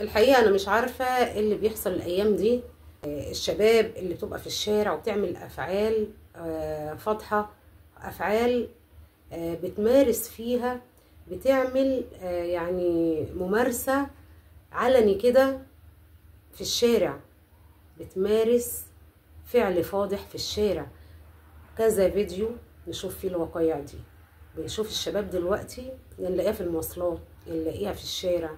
الحقيقة أنا مش عارفة إيه اللي بيحصل الأيام دي. الشباب اللي بتبقى في الشارع وبتعمل أفعال فاضحة، أفعال بتمارس فيها، بتعمل يعني ممارسة علني كده في الشارع، بتمارس فعل فاضح في الشارع. كذا فيديو نشوف فيه الوقائع دي. بنشوف الشباب دلوقتي نلاقيها في المواصلات، نلاقيها في الشارع،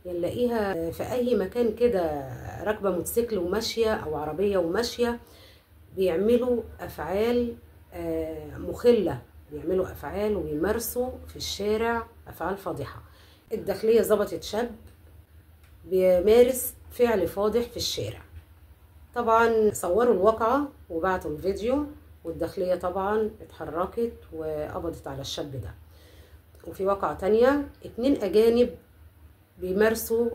نلاقيها في اي مكان كده، راكبه موتوسيكل وماشيه او عربيه وماشيه، بيعملوا افعال مخله، بيعملوا افعال وبيمارسوا في الشارع افعال فاضحه. الداخليه ظبطت شاب بيمارس فعل فاضح في الشارع. طبعا صوروا الواقعة وبعتوا الفيديو، والداخلية طبعا اتحركت وقبضت على الشاب ده. وفي واقعة تانية، 2 أجانب بيمارسوا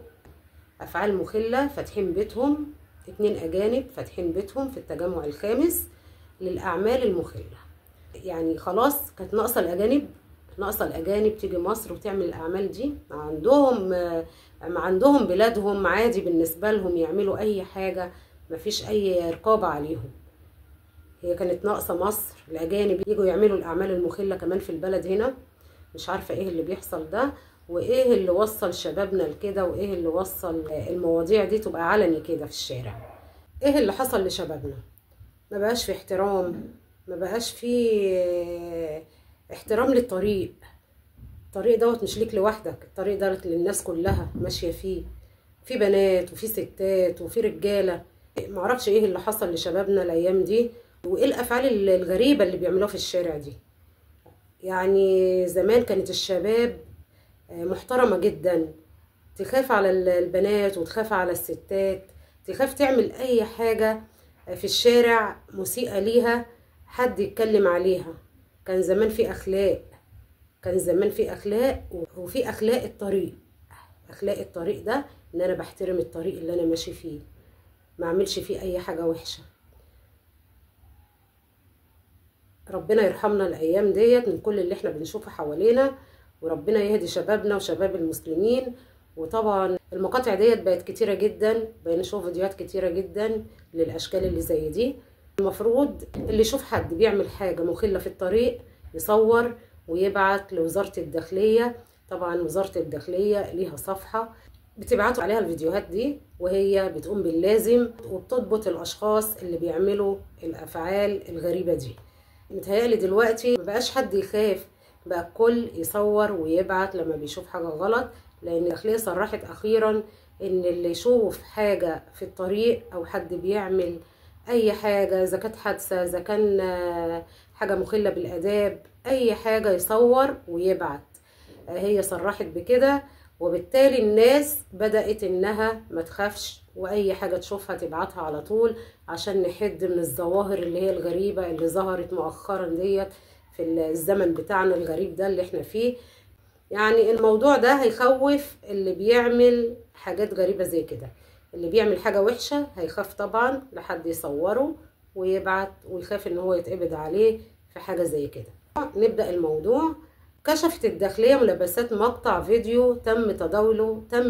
أفعال مخلة، فاتحين بيتهم، 2 أجانب فاتحين بيتهم في التجمع الخامس للأعمال المخلة. يعني خلاص كانت ناقصة الأجانب تيجي مصر وتعمل الأعمال دي. عندهم بلادهم عادي بالنسبة لهم، يعملوا أي حاجة، مفيش أي رقابة عليهم. هي كانت ناقصة مصر الأجانب يجوا يعملوا الأعمال المخلة كمان في البلد هنا. مش عارفة إيه اللي بيحصل ده، وإيه اللي وصل شبابنا لكده، وإيه اللي وصل المواضيع دي تبقى علني كده في الشارع. إيه اللي حصل لشبابنا؟ ما بقاش في احترام، ما بقاش في احترام للطريق. الطريق دوت مش ليك لوحدك، الطريق دوت للناس كلها ماشية فيه، في بنات وفي ستات وفي رجالة. معرفش ايه اللي حصل لشبابنا الايام دي، وايه الافعال الغريبة اللي بيعملوها في الشارع دي. يعني زمان كانت الشباب محترمة جدا، تخاف على البنات وتخاف على الستات، تخاف تعمل اي حاجة في الشارع مسيئة ليها حد يتكلم عليها. كان زمان في اخلاق، كان زمان في اخلاق، وفي اخلاق الطريق. اخلاق الطريق ده ان انا بحترم الطريق اللي انا ماشي فيه، ما اعملش فيه اي حاجة وحشة. ربنا يرحمنا الايام ديت من كل اللي احنا بنشوفه حوالينا، وربنا يهدي شبابنا وشباب المسلمين. وطبعا المقاطع ديت بقت كتيرة جدا، بنشوف فيديوهات كتيرة جدا للاشكال اللي زي دي. المفروض اللي يشوف حد بيعمل حاجة مخلة في الطريق يصور ويبعت لوزارة الداخلية. طبعا وزارة الداخلية ليها صفحة بتبعتوا عليها الفيديوهات دي، وهي بتقوم باللازم وبتضبط الاشخاص اللي بيعملوا الافعال الغريبة دي. متهيألي دلوقتي مبقاش حد يخاف، بقى الكل يصور ويبعت لما بيشوف حاجة غلط، لان الداخلية صرحت اخيرا ان اللي يشوف حاجة في الطريق او حد بيعمل اي حاجة، اذا كانت حادثة، اذا كان حاجة مخلة بالاداب، اي حاجة يصور ويبعت. هي صرحت بكده، وبالتالي الناس بدأت انها ما تخافش، واي حاجة تشوفها تبعتها على طول، عشان نحد من الظواهر اللي هي الغريبة اللي ظهرت مؤخرا ديت في الزمن بتاعنا الغريب ده اللي احنا فيه. يعني الموضوع ده هيخوف اللي بيعمل حاجات غريبة زي كده. اللي بيعمل حاجة وحشة هيخاف طبعا لحد يصوره ويبعت، ويخاف ان هو يتقبض عليه في حاجة زي كده. نبدأ الموضوع. كشفت الداخلية ملابسات مقطع فيديو تم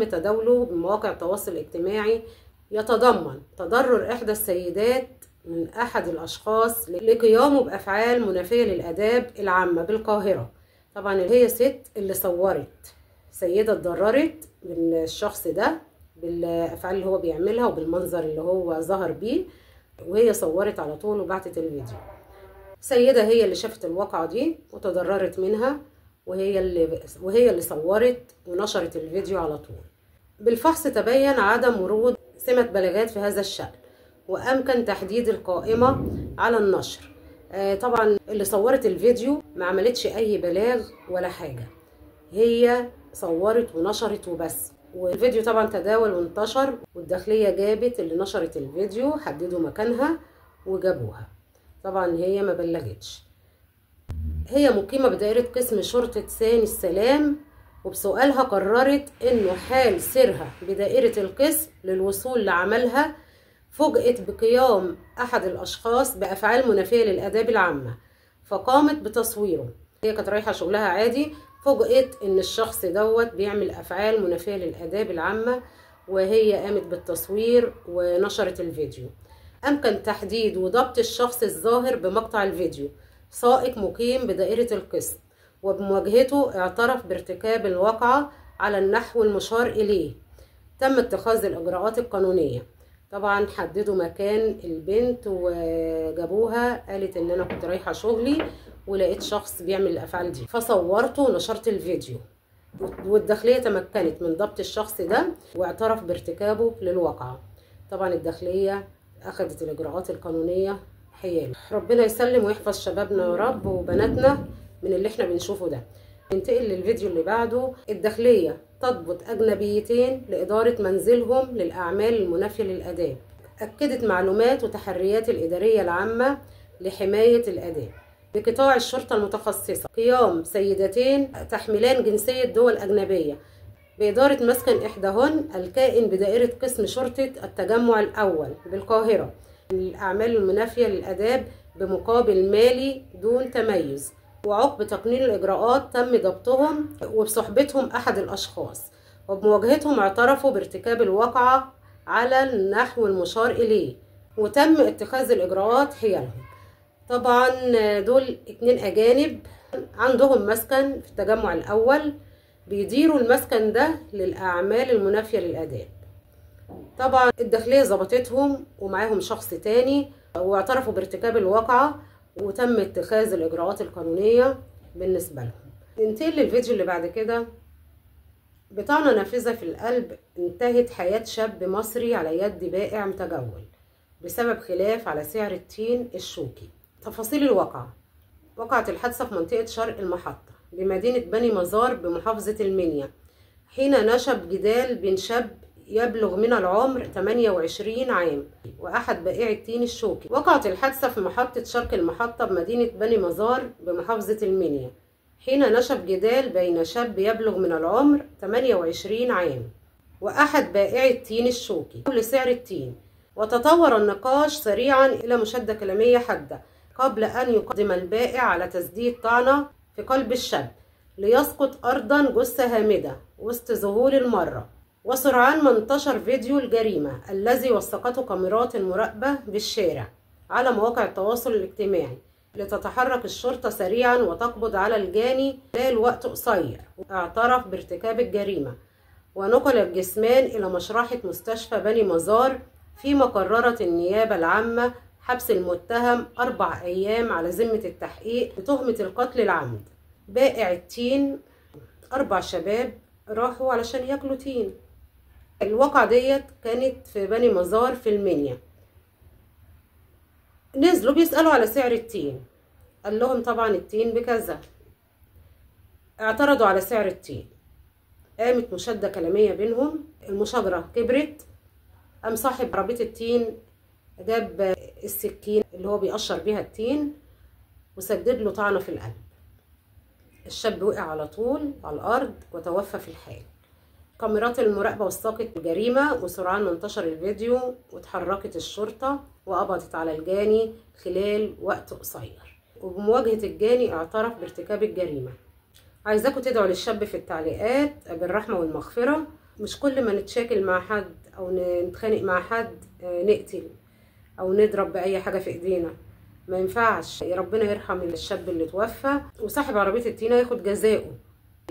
تداوله بمواقع التواصل الاجتماعي، يتضمن تضرر إحدى السيدات من أحد الأشخاص لقيامه بأفعال منافية للآداب العامة بالقاهرة. طبعا هي ست اللي صورت، سيدة اتضررت من الشخص ده بالأفعال اللي هو بيعملها وبالمنظر اللي هو ظهر بيه، وهي صورت على طول وبعتت الفيديو. سيدة هي اللي شافت الواقعة دي وتضررت منها، وهي اللي صورت ونشرت الفيديو على طول. بالفحص تبين عدم ورود سمة بلاغات في هذا الشأن، وأمكن تحديد القائمة على النشر. طبعا اللي صورت الفيديو ما عملتش أي بلاغ ولا حاجة، هي صورت ونشرت وبس. والفيديو طبعا تداول وانتشر، والداخلية جابت اللي نشرت الفيديو، حددوا مكانها وجابوها. طبعا هي ما بلغتش. هي مقيمة بدائرة قسم شرطة ثاني السلام، وبسؤالها قررت انه حال سيرها بدائرة القسم للوصول لعملها فوجئت بقيام احد الاشخاص بافعال منافية للاداب العامة، فقامت بتصويره. هي كانت رايحة شغلها عادي، فوجئت ان الشخص دوت بيعمل افعال منافية للاداب العامة، وهي قامت بالتصوير ونشرت الفيديو. أمكن تحديد وضبط الشخص الظاهر بمقطع الفيديو، سائق مقيم بدائرة القسم، وبمواجهته اعترف بارتكاب الواقعة على النحو المشار إليه. تم اتخاذ الإجراءات القانونية. طبعا حددوا مكان البنت وجابوها، قالت ان انا كنت رايحة شغلي ولقيت شخص بيعمل الافعال دي فصورته ونشرت الفيديو، والداخلية تمكنت من ضبط الشخص ده واعترف بارتكابه للواقعة. طبعا الداخلية اخذت الاجراءات القانونية حياله. ربنا يسلم ويحفظ شبابنا يا رب وبناتنا من اللي احنا بنشوفه ده. ننتقل للفيديو اللي بعده. الداخلية تضبط أجنبيتين لإدارة منزلهم للأعمال المنافية للآداب. أكدت معلومات وتحريات الإدارية العامة لحماية الآداب بقطاع الشرطة المتخصصة قيام سيدتين تحملان جنسية دول أجنبية بإدارة مسكن إحداهن الكائن بدائرة قسم شرطة التجمع الأول بالقاهرة للأعمال المنافية للآداب بمقابل مالي دون تميز. وعقب تقنين الإجراءات تم ضبطهم وبصحبتهم أحد الأشخاص، وبمواجهتهم اعترفوا بارتكاب الواقعة على النحو المشار إليه، وتم اتخاذ الإجراءات حيالهم. طبعا دول 2 أجانب عندهم مسكن في التجمع الأول، بيديروا المسكن ده للأعمال المنافية للآداب. طبعا الداخلية ضبطتهم ومعاهم شخص تاني واعترفوا بارتكاب الواقعة، وتم اتخاذ الإجراءات القانونية بالنسبة لهم. ننتقل للفيديو اللي بعد كده. بطعنة نافذة في القلب انتهت حياة شاب مصري على يد بائع متجول بسبب خلاف على سعر التين الشوكي. تفاصيل الواقعة. وقعت الحادثة في منطقة شرق المحطة بمدينة بني مزار بمحافظة المنيا، حين نشب جدال بين شاب يبلغ من العمر 28 عام وأحد بائعي التين الشوكي. وقعت الحادثة في محطة شرق المحطة بمدينة بني مزار بمحافظة المنيا، حين نشب جدال بين شاب يبلغ من العمر 28 عام وأحد بائعي التين الشوكي حول سعر التين، وتطور النقاش سريعا إلى مشادة كلامية حادة قبل أن يقدم البائع على تسديد طعنة في قلب الشاب ليسقط أرضا جثة هامدة وسط ظهور المرة. وسرعان ما انتشر فيديو الجريمة الذي وثقته كاميرات المراقبة بالشارع على مواقع التواصل الاجتماعي، لتتحرك الشرطة سريعا وتقبض على الجاني خلال وقت قصير. اعترف بارتكاب الجريمة، ونقل الجسمان إلى مشرحة مستشفى بني مزار، فيما قررت النيابة العامة حبس المتهم 4 أيام على ذمة التحقيق بتهمة القتل العمد. بائع التين 4 شباب راحوا علشان ياكلوا تين. الواقعة ديت كانت في بني مزار في المنيا. نزلوا بيسألوا على سعر التين، قال لهم طبعا التين بكذا. اعترضوا على سعر التين، قامت مشادة كلامية بينهم، المشاجرة كبرت. قام صاحب عربية التين جاب السكين اللي هو بيقشر بيها التين وسدد له طعنة في القلب. الشاب وقع على طول على الأرض وتوفى في الحال. كاميرات المراقبة وثقت الجريمة، وسرعان ما انتشر الفيديو وتحركت الشرطة وقبضت على الجاني خلال وقت قصير. وبمواجهة الجاني اعترف بارتكاب الجريمة. عايزاكم تدعوا للشاب في التعليقات بالرحمة والمغفرة. مش كل ما نتشاكل مع حد أو نتخانق مع حد نقتل أو نضرب بأي حاجة في إيدينا، ما ينفعش. ربنا يرحم الشاب اللي توفى، وصاحب عربية التين ياخد جزاؤه،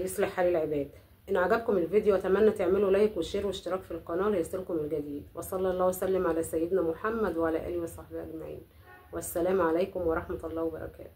يصلح حال العباد. إن عجبكم الفيديو أتمنى تعملوا لايك وشير واشتراك في القناة ليصلكم الجديد. وصلى الله وسلم على سيدنا محمد وعلى آله وصحبه أجمعين. والسلام عليكم ورحمة الله وبركاته.